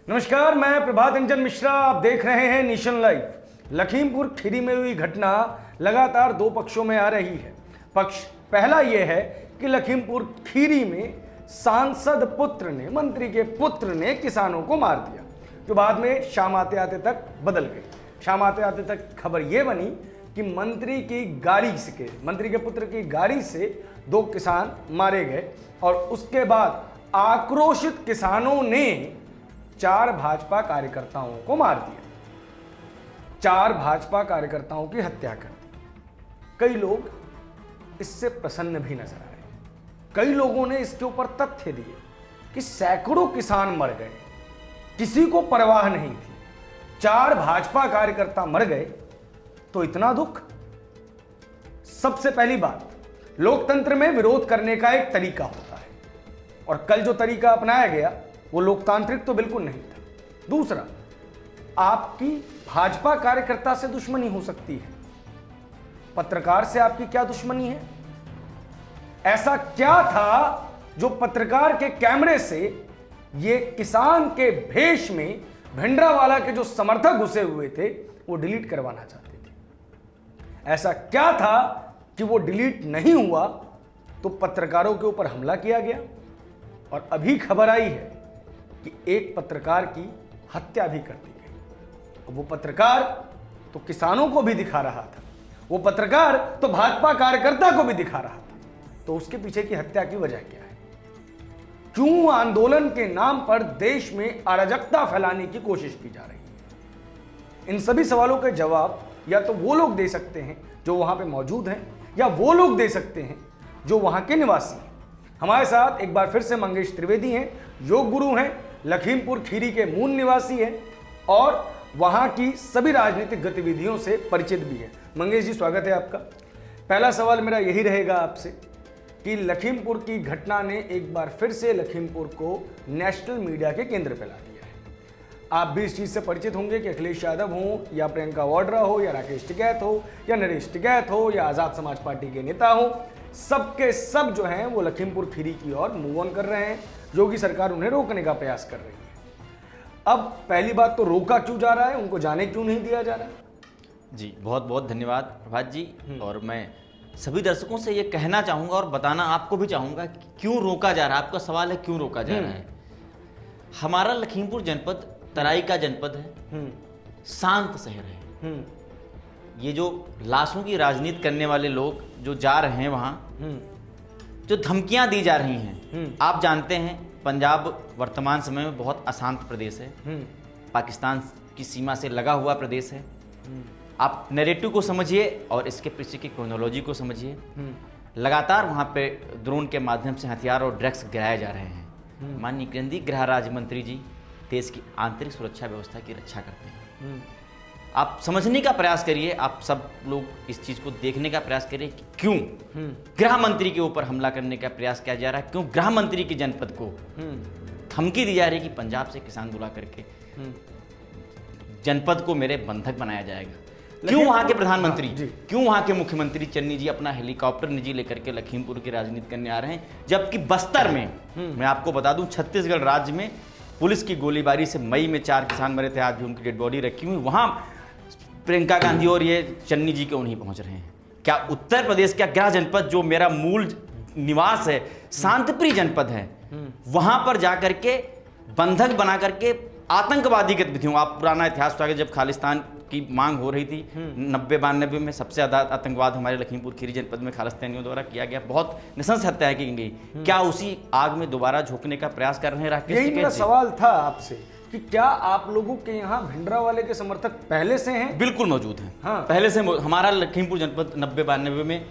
नमस्कार, मैं प्रभात रंजन मिश्रा। आप देख रहे हैं नेशन लाइव। लखीमपुर खीरी में हुई घटना लगातार दो पक्षों में आ रही है। पक्ष पहला यह है कि लखीमपुर खीरी में सांसद पुत्र ने, मंत्री के पुत्र ने किसानों को मार दिया, जो बाद में शाम आते आते तक बदल गई। शाम आते आते तक खबर यह बनी कि मंत्री के पुत्र की गाड़ी से दो किसान मारे गए और उसके बाद आक्रोशित किसानों ने 4 भाजपा कार्यकर्ताओं को मार दिया। 4 भाजपा कार्यकर्ताओं की हत्या कर दी। कई लोग इससे प्रसन्न भी नजर आए। कई लोगों ने इसके ऊपर तथ्य दिए कि सैकड़ों किसान मर गए, किसी को परवाह नहीं थी। 4 भाजपा कार्यकर्ता मर गए तो इतना दुख। सबसे पहली बात, लोकतंत्र में विरोध करने का एक तरीका होता है और कल जो तरीका अपनाया गया वो लोकतांत्रिक तो बिल्कुल नहीं था। दूसरा, आपकी भाजपा कार्यकर्ता से दुश्मनी हो सकती है, पत्रकार से आपकी क्या दुश्मनी है? ऐसा क्या था जो पत्रकार के कैमरे से ये किसान के भेष में भिंडरावाला के जो समर्थक घुसे हुए थे वो डिलीट करवाना चाहते थे? ऐसा क्या था कि वो डिलीट नहीं हुआ तो पत्रकारों के ऊपर हमला किया गया? और अभी खबर आई है कि एक पत्रकार की हत्या भी कर दी गई। वो पत्रकार तो किसानों को भी दिखा रहा था, वो पत्रकार तो भाजपा कार्यकर्ता को भी दिखा रहा था। तो उसके पीछे की हत्या की वजह क्या है? क्यों आंदोलन के नाम पर देश में अराजकता फैलाने की कोशिश की जा रही है? इन सभी सवालों के जवाब या तो वो लोग दे सकते हैं जो वहां पे मौजूद हैं, या वो लोग दे सकते हैं जो वहां के निवासी हैं। हमारे साथ एक बार फिर से मंगेश त्रिवेदी हैं, योग गुरु हैं, लखीमपुर खीरी के मूल निवासी हैं और वहां की सभी राजनीतिक गतिविधियों से परिचित भी हैं। मंगेश जी, स्वागत है आपका। पहला सवाल मेरा यही रहेगा आपसे कि लखीमपुर की घटना ने एक बार फिर से लखीमपुर को नेशनल मीडिया के केंद्र पर ला दिया है। आप भी इस चीज से परिचित होंगे कि अखिलेश यादव हो या प्रियंका वाड्रा हो या राकेश टिकैत हो या नरेश टिकैत हो या आजाद समाज पार्टी के नेता हो, सबके सब जो हैं वो लखीमपुर खीरी की ओर मूव ऑन कर रहे हैं। योगी सरकार उन्हें रोकने का प्रयास कर रही है। अब पहली बात तो रोका क्यों जा रहा है, उनको जाने क्यों नहीं दिया जा रहा है? जी बहुत बहुत धन्यवाद प्रभात जी। और मैं सभी दर्शकों से ये कहना चाहूँगा और बताना आपको भी चाहूँगा कि क्यों रोका जा रहा है। आपका सवाल है क्यों रोका जा रहा है। हमारा लखीमपुर जनपद तराई का जनपद है, शांत शहर है। ये जो लाशों की राजनीति करने वाले लोग जो जा रहे हैं वहाँ, जो धमकियाँ दी जा रही हैं, आप जानते हैं पंजाब वर्तमान समय में बहुत अशांत प्रदेश है, पाकिस्तान की सीमा से लगा हुआ प्रदेश है। आप नैरेटिव को समझिए और इसके पीछे की क्रोनोलॉजी को समझिए। लगातार वहाँ पे ड्रोन के माध्यम से हथियार और ड्रग्स गिराए जा रहे हैं। माननीय केंद्रीय गृह राज्य मंत्री जी देश की आंतरिक सुरक्षा व्यवस्था की रक्षा करते हैं। आप समझने का प्रयास करिए, आप सब लोग इस चीज को देखने का प्रयास करिए कि क्यों गृह मंत्री के ऊपर हमला करने का प्रयास किया जा रहा है, क्यों गृह मंत्री की जनपद को धमकी दी जा रही है कि पंजाब से किसान बुला करके जनपद को मेरे बंधक बनाया जाएगा। क्यों वहां के प्रधानमंत्री, क्यों वहां के मुख्यमंत्री चन्नी जी अपना हेलीकॉप्टर निजी लेकर के लखीमपुर की राजनीति करने आ रहे हैं, जबकि बस्तर में मैं आपको बता दूं छत्तीसगढ़ राज्य में पुलिस की गोलीबारी से मई में 4 किसान मरे थे, आज भी उनकी डेड बॉडी रखी हुई, वहां प्रियंका गांधी और ये चन्नी जी क्यों नहीं पहुंच रहे हैं? क्या उत्तर प्रदेश का गृह जनपद जो मेरा मूल निवास है, शांतिप्रिय जनपद है, वहां पर जाकर के बंधक बना करके आतंकवादी गतिविधियों, आप पुराना इतिहास उठाकर जब खालिस्तान की मांग हो रही थी 90-92 में, सबसे ज्यादा आतंकवाद हमारे लखीमपुर खीरी जनपद में खालिस्तानियों द्वारा किया गया, बहुत नृशंस हत्याएं की गई। क्या उसी आग में दोबारा झोंकने का प्रयास कर रहे हैं राकेश? यही मेरा सवाल था आपसे कि क्या आप लोगों के यहाँ भिंडरावाले के समर्थक पहले से हैं? बिल्कुल मौजूद हैं। हाँ। पहले से हमारा लखीमपुर जनपद 90-92 में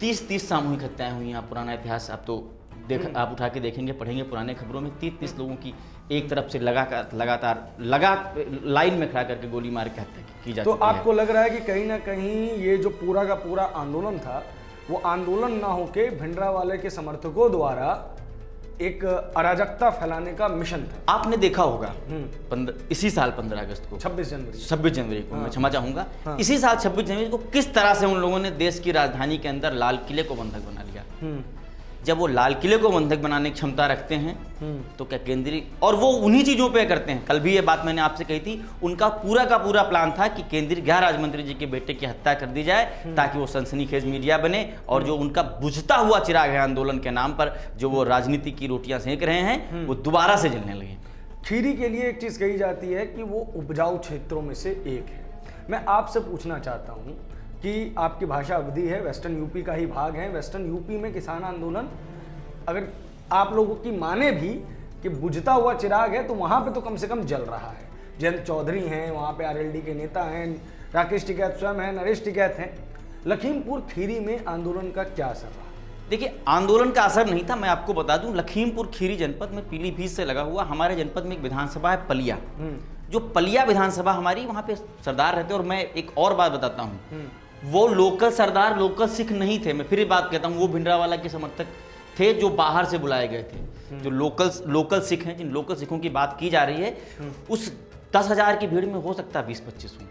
30 सामूहिक हत्याएं हुई हैं। आप पुराना इतिहास आप तो आप उठा के देखेंगे, पढ़ेंगे पुराने खबरों में 30 लोगों की एक तरफ से लगातार लाइन में खड़ा करके गोली मार के हत्या की जाती है। तो आपको लग रहा है कि कहीं ना कहीं ये जो पूरा का पूरा आंदोलन था वो आंदोलन ना होके भिंडरावाले के समर्थकों द्वारा एक अराजकता फैलाने का मिशन था? आपने देखा होगा इसी साल 15 अगस्त को 26 जनवरी को मैं क्षमा चाहूंगा, इसी साल 26 जनवरी को किस तरह से उन लोगों ने देश की राजधानी के अंदर लाल किले को बंधक बना लिया। जब वो लाल किले को बंधक बनाने की क्षमता रखते हैं तो क्या केंद्रीय, और वो उन्हीं चीजों पे करते हैं। कल भी ये बात मैंने आपसे कही थी, उनका पूरा का पूरा प्लान था कि केंद्रीय गृह राज्य मंत्री जी के बेटे की हत्या कर दी जाए ताकि वो सनसनीखेज मीडिया बने, और जो उनका बुझता हुआ चिराग है आंदोलन के नाम पर, जो वो राजनीति की रोटियां सेंक रहे हैं, वो दोबारा से जलने लगे। खीरी के लिए एक चीज कही जाती है कि वो उपजाऊ क्षेत्रों में से एक है। मैं आपसे पूछना चाहता हूं कि आपकी भाषा अवधी है, वेस्टर्न यूपी का ही भाग है। वेस्टर्न यूपी में किसान आंदोलन, अगर आप लोगों की माने भी कि बुझता हुआ चिराग है, तो वहां पे तो कम से कम जल रहा है। जयंत चौधरी हैं वहां पे, आरएलडी के नेता हैं, राकेश टिकैत स्वयं हैं, नरेश टिकैत हैं। लखीमपुर खीरी में आंदोलन का क्या असर रहा? देखिए, आंदोलन का असर नहीं था। मैं आपको बता दूं, लखीमपुर खीरी जनपद में पीलीभीत से लगा हुआ हमारे जनपद में एक विधानसभा है पलिया, जो पलिया विधानसभा हमारी, वहां पे सरदार रहते। और मैं एक और बात बताता हूं, वो लोकल सरदार लोकल सिख नहीं थे। मैं फिर बात कहता हूं, वो भिंडरावाला के समर्थक थे जो बाहर से बुलाए गए थे। जो लोकल सिख हैं, जिन लोकल सिखों की बात की जा रही है, उस 10,000 की भीड़ में हो सकता है 20-25 हूँ,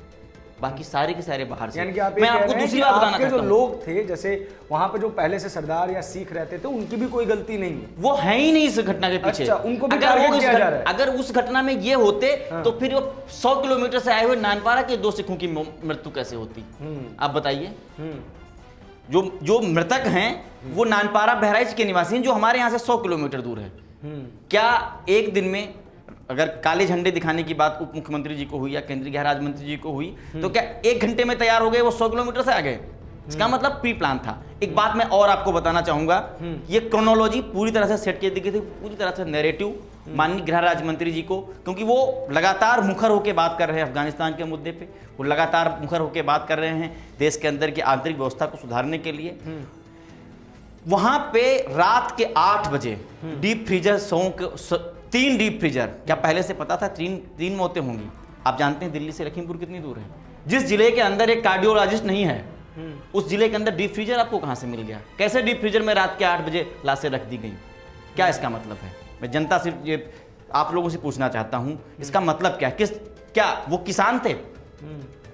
बाकी सारे के सारे बाहर से। यानी कि आप मैं आपको दूसरी बात बताना चाहता हूं, जो लोग थे, जैसे वहां पे जो पहले से सरदार या सिख रहते थे, उनकी भी कोई गलती नहीं है, वो है ही नहीं इस घटना के पीछे। अच्छा, उनको भी टारगेट किया जा रहा है। अगर उस घटना में ये होते तो फिर वो 100 किलोमीटर से आए हुए नानपारा के 2 सिखों की मृत्यु कैसे होती, आप बताइए। जो मृतक हैं वो नानपारा बहराइच के निवासी हैं, जो हमारे यहाँ से 100 किलोमीटर दूर है। क्या एक दिन में अगर काले झंडे दिखाने की बात उप मुख्यमंत्री जी को हुई या केंद्रीय गृह राज्य मंत्री जी को हुई, तो क्या 1 घंटे में तैयार हो गए वो 100 किलोमीटर से आ गए? इसका मतलब प्री प्लान था। एक बात मैं और आपको बताना चाहूंगा, ये क्रोनोलॉजी पूरी तरह से सेट की गई थी, पूरी तरह से नैरेटिव माननीय गृह राज्य मंत्री जी को, क्योंकि वो लगातार मुखर होकर बात कर रहे हैं अफगानिस्तान के मुद्दे पे, वो लगातार मुखर होकर बात कर रहे हैं देश के अंदर की आंतरिक व्यवस्था को सुधारने के लिए। वहां पे रात के 8 बजे डीप फ्रीजर 3 डीप फ्रीजर, क्या पहले से पता था 3 मौतें होंगी? आप जानते हैं दिल्ली से लखीमपुर कितनी दूर है? जिस जिले के अंदर एक कार्डियोलॉजिस्ट नहीं है, उस जिले के अंदर डीप फ्रीजर आपको कहां से मिल गया? कैसे डीप फ्रीजर में रात के 8 बजे लाशें रख दी गई? क्या इसका मतलब है? मैं जनता से ये आप लोगों से पूछना चाहता हूं, इसका मतलब क्या? क्या वो किसान थे?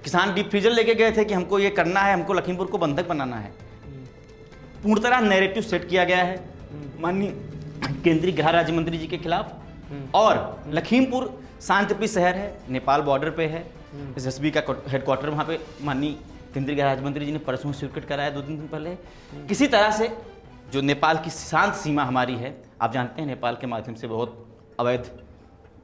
किसान डीप फ्रीजर लेके गए थे कि हमको ये करना है, हमको लखीमपुर को बंधक बनाना है? पूर्णतः नैरेटिव सेट किया गया है माननीय केंद्रीय गृह राज्य मंत्री जी के खिलाफ। और लखीमपुर शांतिप्रिय शहर है, नेपाल बॉर्डर पे है, एसएसबी का हेडक्वार्टर वहाँ पे माननीय केंद्रीय गृह राज्य मंत्री जी ने परसों स्वीकृत कराया 2 दिन पहले। किसी तरह से जो नेपाल की शांत सीमा हमारी है, आप जानते हैं नेपाल के माध्यम से बहुत अवैध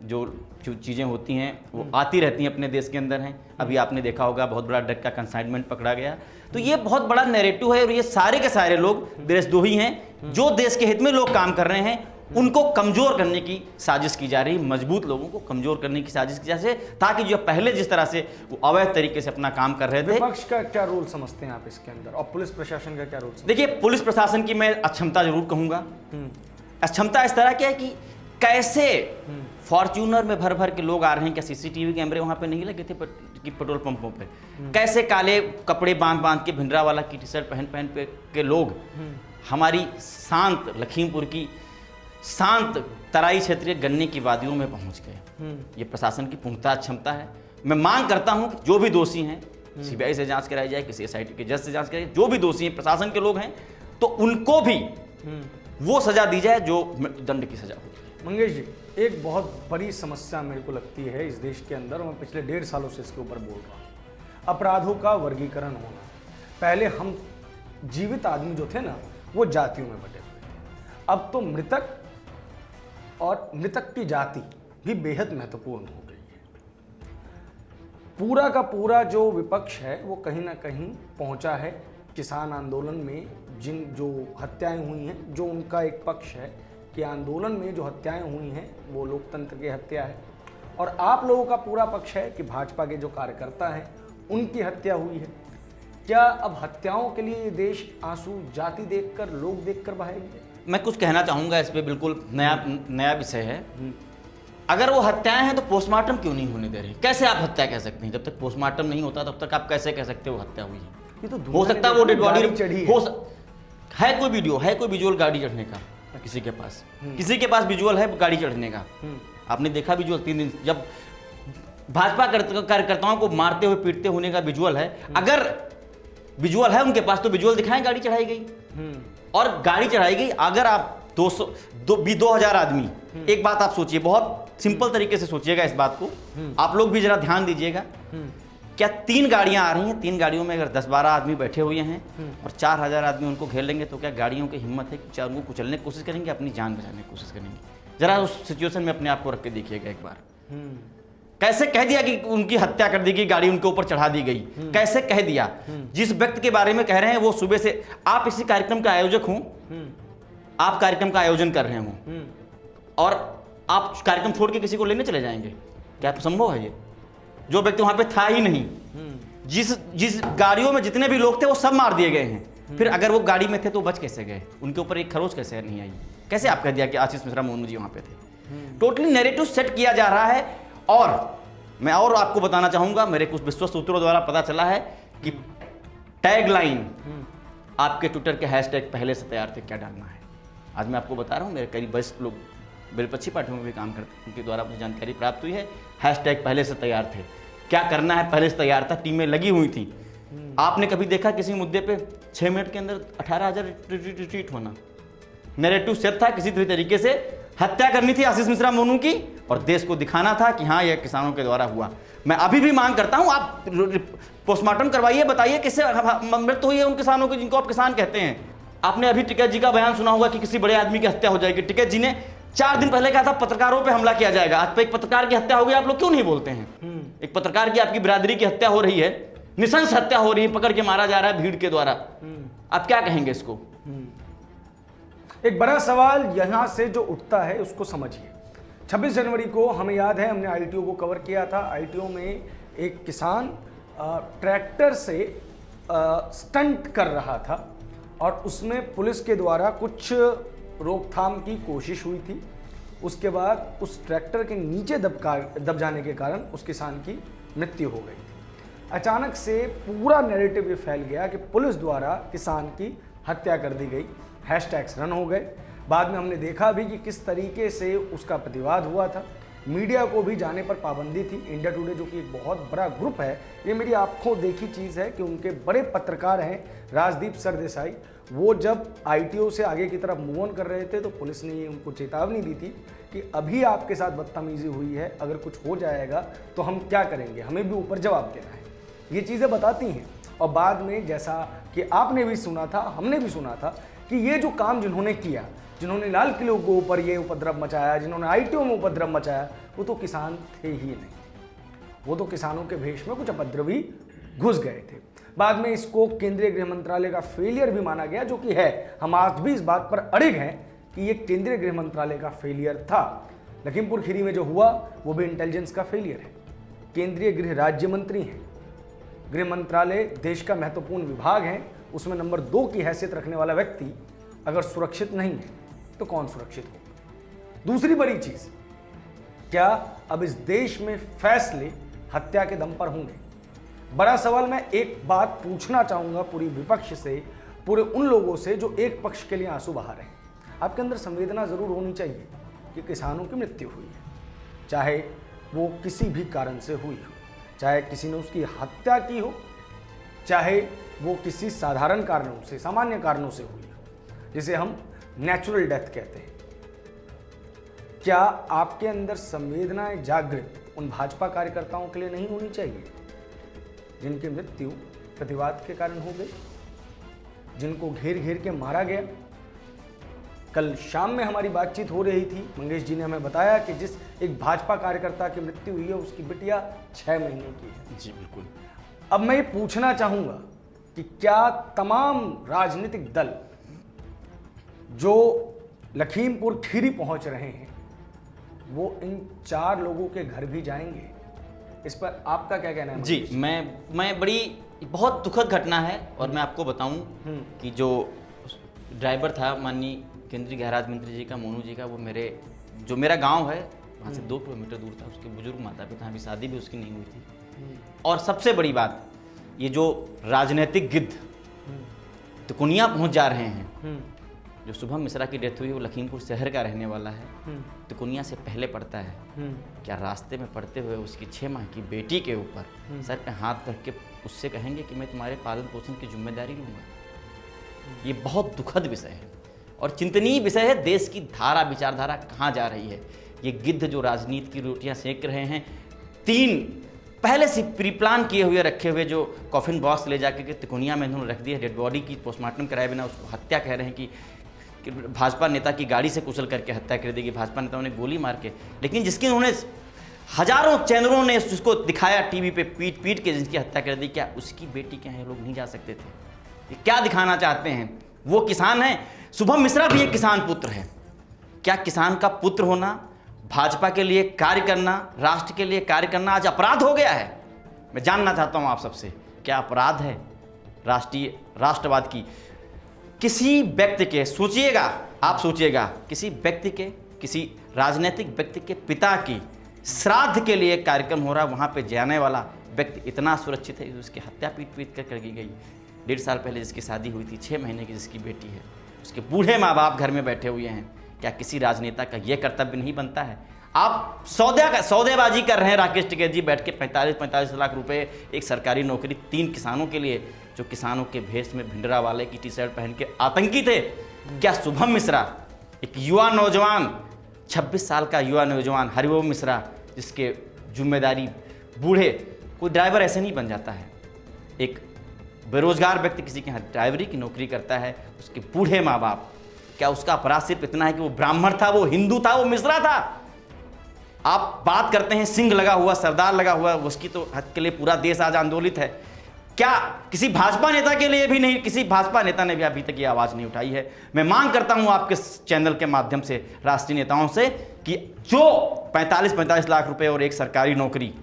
जो चीज़ें होती हैं वो आती रहती हैं अपने देश के अंदर हैं। अभी आपने देखा होगा बहुत बड़ा ड्रग का कंसाइनमेंट पकड़ा गया। तो ये बहुत बड़ा नैरेटिव है, और ये सारे के सारे लोग देशद्रोही हैं जो देश के हित में लोग काम कर रहे हैं। उनको कमजोर करने की साजिश की जा रही है, मजबूत लोगों को कमजोर करने की साजिश की जा रही है, ताकि जो पहले जिस तरह से वो अवैध तरीके से अपना काम कर रहे थे। विपक्ष का क्या रोल समझते हैं आप इसके अंदर, और पुलिस प्रशासन का क्या रोल? देखिए, पुलिस प्रशासन की मैं अक्षमता जरूर कहूंगा। अक्षमता इस तरह की है कि कैसे फॉर्च्यूनर में भर भर के लोग आ रहे हैं, क्या सीसीटीवी कैमरे वहां पे नहीं लगे थे कि पेट्रोल पंपों पे? कैसे काले कपड़े बांध के भिंडरावाला की टी-शर्ट पहन के लोग हमारी शांत लखीमपुर की शांत तराई क्षेत्रीय गन्ने की वादियों में पहुंच गए? ये प्रशासन की पूर्णतः क्षमता है। मैं मांग करता हूं कि जो भी दोषी हैं सीबीआई से जांच कराई जाए, किसी एसआईटी के जज से जांच कराई जाए। जो भी दोषी हैं, प्रशासन के लोग हैं, तो उनको भी वो सजा दी जाए जो दंड की सजा हो। मंगेश जी, एक बहुत बड़ी समस्या मेरे को लगती है इस देश के अंदर, और मैं पिछले 1.5 सालों से इसके ऊपर बोल रहा हूँ, अपराधों का वर्गीकरण होना। पहले हम जीवित आदमी जो थे ना, वो जातियों में बटे हुए थे। अब तो मृतक और मृतक की जाति भी बेहद महत्वपूर्ण हो गई है। पूरा का पूरा जो विपक्ष है वो कहीं ना कहीं पहुंचा है किसान आंदोलन में। जिन जो हत्याएं हुई हैं, जो उनका एक पक्ष है कि आंदोलन में जो हत्याएं हुई हैं वो लोकतंत्र की हत्या है, और आप लोगों का पूरा पक्ष है कि भाजपा के जो कार्यकर्ता हैं उनकी हत्या हुई है। क्या अब हत्याओं के लिए ये देश आंसू जाति देखकर, लोग देखकर बहाएगी? मैं कुछ कहना चाहूंगा इस पे, बिल्कुल नया विषय है। अगर वो हत्याएं हैं तो पोस्टमार्टम क्यों नहीं होने दे रहे? कैसे आप हत्या कह सकते हैं? जब तक पोस्टमार्टम नहीं होता तब तक आप कैसे कह सकते हो हत्या हुई है? ये तो हो सकता है वो डेड बॉडी चढ़ी है, कोई वीडियो है, कोई विजुअल गाड़ी चढ़ने का किसी के पास विजुअल है गाड़ी चढ़ने का? आपने देखा विजुअल? 3 दिन जब भाजपा कार्यकर्ताओं को मारते हुए पीटते होने का विजुअल है, अगर विजुअल है उनके पास तो विजुअल दिखाएं गाड़ी चढ़ाई गई। और गाड़ी चढ़ाई गई। अगर आप 2000 आदमी, एक बात आप सोचिए, बहुत सिंपल तरीके से सोचिएगा इस बात को, आप लोग भी जरा ध्यान दीजिएगा। क्या 3 गाड़ियां आ रही हैं, 3 गाड़ियों में अगर 10-12 आदमी बैठे हुए हैं और 4000 आदमी उनको घेर लेंगे, तो क्या गाड़ियों की हिम्मत है कि चार उनको कुचलने की कोशिश करेंगे, अपनी जान बचाने की कोशिश करेंगे? जरा उस सिचुएशन में अपने आप को रख के देखिएगा एक बार। कैसे कह दिया कि उनकी हत्या कर दी गई, गाड़ी उनके ऊपर चढ़ा दी गई, कैसे कह दिया? जिस व्यक्ति के बारे में कह रहे हैं वो सुबह से, आप इसी कार्यक्रम का आयोजक हो, आप कार्यक्रम का आयोजन कर रहे हो और आप कार्यक्रम छोड़ के किसी को लेने चले जाएंगे? क्या संभव है ये? जो व्यक्ति वहां पे था ही नहीं, जिस गाड़ियों में जितने भी लोग थे वो सब मार दिए गए हैं। फिर अगर वो गाड़ी में थे तो बच कैसे गए? उनके ऊपर एक खरोच कैसे नहीं आई? कैसे आप कह दिया कि आशीष मिश्रा मोनू जी वहां पे थे? टोटली नैरेटिव सेट किया जा रहा है। और मैं और आपको बताना चाहूंगा, मेरे कुछ विश्वस्त सूत्रों द्वारा पता चला है कि टैगलाइन आपके ट्विटर के हैशटैग पहले से तैयार थे, क्या डालना है। आज मैं आपको बता रहा हूं, मेरे करीब 20 लोग बेलपच्छी पार्टियों में भी काम करते हैं, उनके द्वारा मुझे जानकारी प्राप्त हुई है, हैशटैग पहले से तैयार थे, क्या करना है पहले से तैयार था, टीमें लगी हुई थी। आपने कभी देखा किसी मुद्दे पे 6 मिनट के अंदर 18,000 रिट्वीट होना? नैरेटिव सेट था, किसी भी तरीके से हत्या करनी थी आशीष मिश्रा मोनू की और देश को दिखाना था कि हाँ, यह किसानों के द्वारा हुआ। मैं अभी भी मांग करता हूं, आप पोस्टमार्टम करवाइए, बताइए किससे मृत्यु हुई है उन किसानों की जिनको आप किसान कहते हैं। आपने अभी टिकैत जी का बयान सुना होगा कि किसी बड़े आदमी की हत्या हो जाएगी। टिकैत जी ने 4 दिन पहले कहा था पत्रकारों पे हमला किया जाएगा। आज पे एक पत्रकार की हत्या हो गई, आप लोग क्यों नहीं बोलते हैं? एक पत्रकार की, आपकी बिरादरी की हत्या हो रही है, निशंस हत्या हो रही है, पकड़ के मारा जा रहा है भीड़ के द्वारा। आप क्या कहेंगे इसको? एक बड़ा सवाल यहां से जो उठता है उसको समझिए। 26 जनवरी को हमें याद है, हमने आईटीओ को कवर किया था। आईटीओ में एक किसान ट्रैक्टर से स्टंट कर रहा था और उसमें पुलिस के द्वारा कुछ रोकथाम की कोशिश हुई थी। उसके बाद उस ट्रैक्टर के नीचे दब जाने के कारण उस किसान की मृत्यु हो गई थी। अचानक से पूरा नैरेटिव ये फैल गया कि पुलिस द्वारा किसान की हत्या कर दी गई, हैशटैग्स रन हो गए। बाद में हमने देखा भी कि किस तरीके से उसका प्रतिवाद हुआ था। मीडिया को भी जाने पर पाबंदी थी। इंडिया टुडे जो कि एक बहुत बड़ा ग्रुप है, ये मेरी आंखों देखी चीज़ है कि उनके बड़े पत्रकार हैं राजदीप सरदेसाई, वो जब आईटीओ से आगे की तरफ मूव ऑन कर रहे थे तो पुलिस ने उनको चेतावनी दी थी कि अभी आपके साथ बदतमीजी हुई है, अगर कुछ हो जाएगा तो हम क्या करेंगे, हमें भी ऊपर जवाब देना है। ये चीज़ें बताती हैं। और बाद में जैसा कि आपने भी सुना था, हमने भी सुना था कि ये जो काम जिन्होंने किया, जिन्होंने लाल किले के ऊपर ये उपद्रव मचाया, जिन्होंने आईटीओ में उपद्रव मचाया, वो तो किसान थे ही नहीं। वो तो किसानों के भेष में कुछ उपद्रवी घुस गए थे। बाद में इसको केंद्रीय गृह मंत्रालय का फेलियर भी माना गया, जो कि है। हम आज भी इस बात पर अड़िग हैं कि ये केंद्रीय गृह मंत्रालय का फेलियर था। लखीमपुर खीरी में जो हुआ वो भी इंटेलिजेंस का फेलियर है। केंद्रीय गृह राज्य मंत्री हैं, गृह मंत्रालय देश का महत्वपूर्ण विभाग है, उसमें नंबर 2 की हैसियत रखने वाला व्यक्ति अगर सुरक्षित नहीं है तो कौन सुरक्षित हो? दूसरी बड़ी चीज, क्या अब इस देश में फैसले हत्या के दम पर होंगे? बड़ा सवाल। मैं एक बात पूछना चाहूंगा पूरी विपक्ष से, पूरे उन लोगों से जो एक पक्ष के लिए आंसू बहा रहे हैं। आपके अंदर संवेदना जरूर होनी चाहिए कि किसानों की मृत्यु हुई है, चाहे वो किसी भी कारण से हुई हो, चाहे किसी ने उसकी हत्या की हो, चाहे वो किसी साधारण कारणों से, सामान्य कारणों से हुई हो, जिसे हम नेचुरल डेथ कहते हैं। क्या आपके अंदर संवेदनाएं जागृत उन भाजपा कार्यकर्ताओं के लिए नहीं होनी चाहिए जिनकी मृत्यु प्रतिवाद के कारण हो गई, जिनको घेर घेर के मारा गया? कल शाम में हमारी बातचीत हो रही थी, मंगेश जी ने हमें बताया कि जिस एक भाजपा कार्यकर्ता की मृत्यु हुई है उसकी बिटिया 6 महीने की है। जी बिल्कुल। अब मैं ये पूछना चाहूंगा कि क्या तमाम राजनीतिक दल जो लखीमपुर खीरी पहुंच रहे हैं वो इन 4 लोगों के घर भी जाएंगे? इस पर आपका क्या कहना है? जी, मैं बड़ी बहुत दुखद घटना है। और मैं आपको बताऊं कि जो ड्राइवर था माननीय केंद्रीय गृह राज्य मंत्री जी का, मोनू जी का, वो मेरा गांव है वहाँ से 2 किलोमीटर दूर था। उसके बुजुर्ग माता पिता, अभी शादी भी उसकी नहीं हुई थी। और सबसे बड़ी बात, ये जो राजनीतिक गिद्ध तिकोनिया पहुंच जा रहे हैं। जो शुभम मिश्रा की डेथ हुई वो लखीमपुर शहर का रहने वाला है, तिकोनिया से पहले पड़ता है। क्या रास्ते में पड़ते हुए उसकी 6 माह की बेटी के ऊपर सर पे हाथ रख के उससे कहेंगे कि मैं तुम्हारे पालन पोषण की जिम्मेदारी लूंगा? ये बहुत दुखद विषय है और चिंतनीय विषय है। देश की धारा विचारधारा कहाँ जा रही है। ये गिद्ध जो राजनीति की रोटियां सेक रहे हैं, 3 पहले से प्री प्लान किए हुए रखे हुए जो कॉफिन बॉक्स ले जाकर के तिकोनिया में उन्होंने रख दिए, डेड बॉडी की पोस्टमार्टम कराए बिना उसको हत्या कह रहे हैं कि भाजपा नेता की गाड़ी से कुचल करके हत्या कर देगी, भाजपा नेताओं ने गोली मार के। लेकिन जिसकी उन्होंने हजारों चैनलों ने उसको दिखाया टीवी पे, पीट पीट के जिसकी हत्या कर दी, क्या उसकी बेटी के यहाँ लोग नहीं जा सकते थे? ये क्या दिखाना चाहते हैं? वो किसान है। शुभम मिश्रा भी एक किसान पुत्र है। क्या किसान का पुत्र होना, भाजपा के लिए कार्य करना, राष्ट्र के लिए कार्य करना आज अपराध हो गया है? मैं जानना चाहता हूं आप सबसे, क्या अपराध है राष्ट्रवाद की? किसी व्यक्ति के, सोचिएगा, आप सोचिएगा, किसी व्यक्ति के, किसी राजनीतिक व्यक्ति के पिता की श्राद्ध के लिए कार्यक्रम हो रहा, वहां पे जाने वाला व्यक्ति इतना सुरक्षित है, उसकी हत्या पीट पीट कर की गई। 1.5 साल पहले जिसकी शादी हुई थी, 6 महीने की जिसकी बेटी है, उसके बूढ़े माँ बाप घर में बैठे हुए हैं। क्या किसी राजनेता का यह कर्तव्य नहीं बनता है? आप सौदेबाजी कर रहे हैं राकेश टिकैत जी बैठ के 45 लाख रुपए, एक सरकारी नौकरी 3 किसानों के लिए, जो किसानों के भेष में भिंडरा वाले की टी-शर्ट पहन के आतंकी थे। क्या शुभम मिश्रा, एक युवा नौजवान, 26 साल का युवा नौजवान हरिओम मिश्रा, जिसके जिम्मेदारी बूढ़े, कोई ड्राइवर ऐसे नहीं बन जाता है। एक बेरोजगार व्यक्ति किसी के यहाँ ड्राइवरी की नौकरी करता है, उसके बूढ़े माँ बाप, क्या उसका अपराध सिर्फ इतना है कि वो ब्राह्मण था, वो हिंदू था, वो मिश्रा था? आप बात करते हैं सिंह लगा हुआ, सरदार लगा हुआ, उसकी तो हक के लिए पूरा देश आज आंदोलित है। क्या किसी भाजपा नेता के लिए भी नहीं, किसी भाजपा नेता ने भी अभी तक ये आवाज नहीं उठाई है? मैं मांग करता हूं आपके चैनल के माध्यम से राष्ट्रीय नेताओं से कि जो 45 लाख रुपए और एक सरकारी नौकरी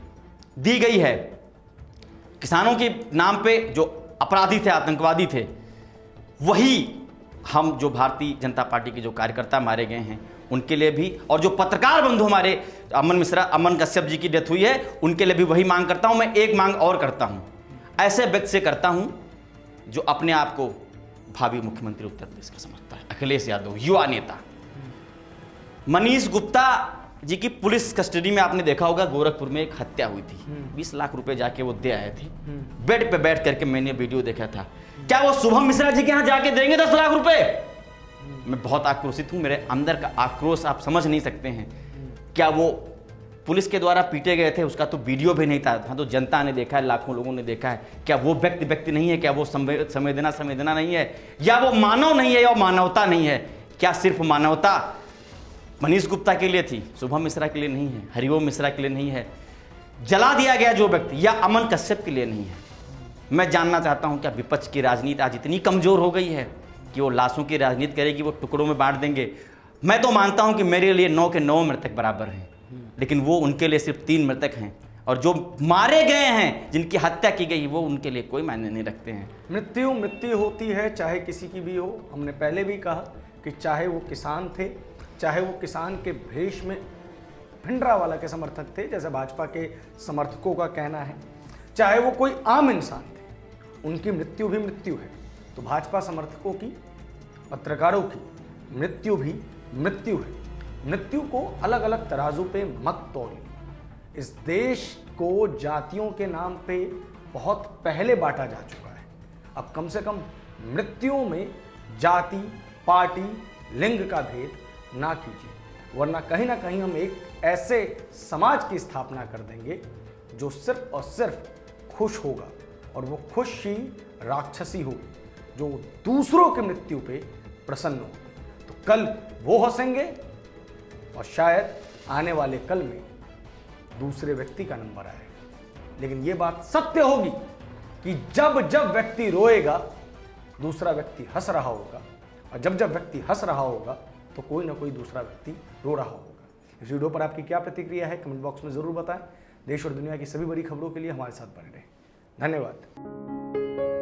दी गई है किसानों के नाम पे, जो अपराधी थे, आतंकवादी थे, वही हम जो भारतीय जनता पार्टी के जो कार्यकर्ता मारे गए हैं उनके लिए भी, और जो पत्रकार बंधु हमारे अमन कश्यप जी की डेथ हुई है, उनके लिए भी वही मांग करता हूं। मैं एक मांग और करता हूं, ऐसे व्यक्ति से करता हूं जो अपने आप को भावी मुख्यमंत्री उत्तर प्रदेश का समझता है, अखिलेश यादव, युवा नेता। मनीष गुप्ता जी की पुलिस कस्टडी में आपने देखा होगा, गोरखपुर में एक हत्या हुई थी, 20 लाख रुपए जाके वो दे आए थे, बेड पे बैठ करके मैंने वीडियो देखा था। क्या वो शुभम मिश्रा जी के यहाँ जाके देंगे 10 लाख रुपए? मैं बहुत आक्रोशित हूं, मेरे अंदर का आक्रोश आप समझ नहीं सकते हैं। क्या वो पुलिस के द्वारा पीटे गए थे, उसका तो वीडियो भी नहीं था, हाँ तो जनता ने देखा है, लाखों लोगों ने देखा है। क्या वो व्यक्ति नहीं है? क्या वो संवेदना नहीं है? या वो मानव नहीं है, या मानवता नहीं है? क्या सिर्फ मानवता मनीष गुप्ता के लिए थी, शुभम मिश्रा के लिए नहीं है, हरिओम मिश्रा के लिए नहीं है? जला दिया गया जो व्यक्ति, या अमन कश्यप के लिए नहीं है? मैं जानना चाहता हूं, क्या विपक्ष की राजनीति आज इतनी कमजोर हो गई है कि वो लाशों की राजनीति करेगी, वो टुकड़ों में बांट देंगे? मैं तो मानता हूं कि मेरे लिए 9 के 9 मृतक बराबर हैं, लेकिन वो उनके लिए सिर्फ 3 मृतक हैं, और जो मारे गए हैं, जिनकी हत्या की गई, वो उनके लिए कोई मायने नहीं रखते हैं। मृत्यु होती है, चाहे किसी की भी हो। हमने पहले भी कहा कि चाहे वो किसान थे, चाहे वो किसान के भेष में भिंडरावाला के समर्थक थे, जैसे भाजपा के समर्थकों का कहना है, चाहे वो कोई आम इंसान थे, उनकी मृत्यु भी मृत्यु है। तो भाजपा समर्थकों की, पत्रकारों की मृत्यु भी मृत्यु है। मृत्यु को अलग अलग तराजू पे मत तोलिए। इस देश को जातियों के नाम पे बहुत पहले बांटा जा चुका है। अब कम से कम मृत्युओं में जाति, पार्टी, लिंग का भेद ना कीजिए, वरना कहीं ना कहीं हम एक ऐसे समाज की स्थापना कर देंगे जो सिर्फ और सिर्फ खुश होगा, और वो खुशी राक्षसी होगी, जो दूसरों की मृत्यु पे प्रसन्न हो। तो कल वो हंसेंगे, और शायद आने वाले कल में दूसरे व्यक्ति का नंबर आएगा। लेकिन ये बात सत्य होगी कि जब जब व्यक्ति रोएगा, दूसरा व्यक्ति हंस रहा होगा, और जब जब व्यक्ति हंस रहा होगा, तो कोई ना कोई दूसरा व्यक्ति रो रहा होगा। इस वीडियो पर आपकी क्या प्रतिक्रिया है, कमेंट बॉक्स में जरूर बताएं। देश और दुनिया की सभी बड़ी खबरों के लिए हमारे साथ बने रहें। धन्यवाद।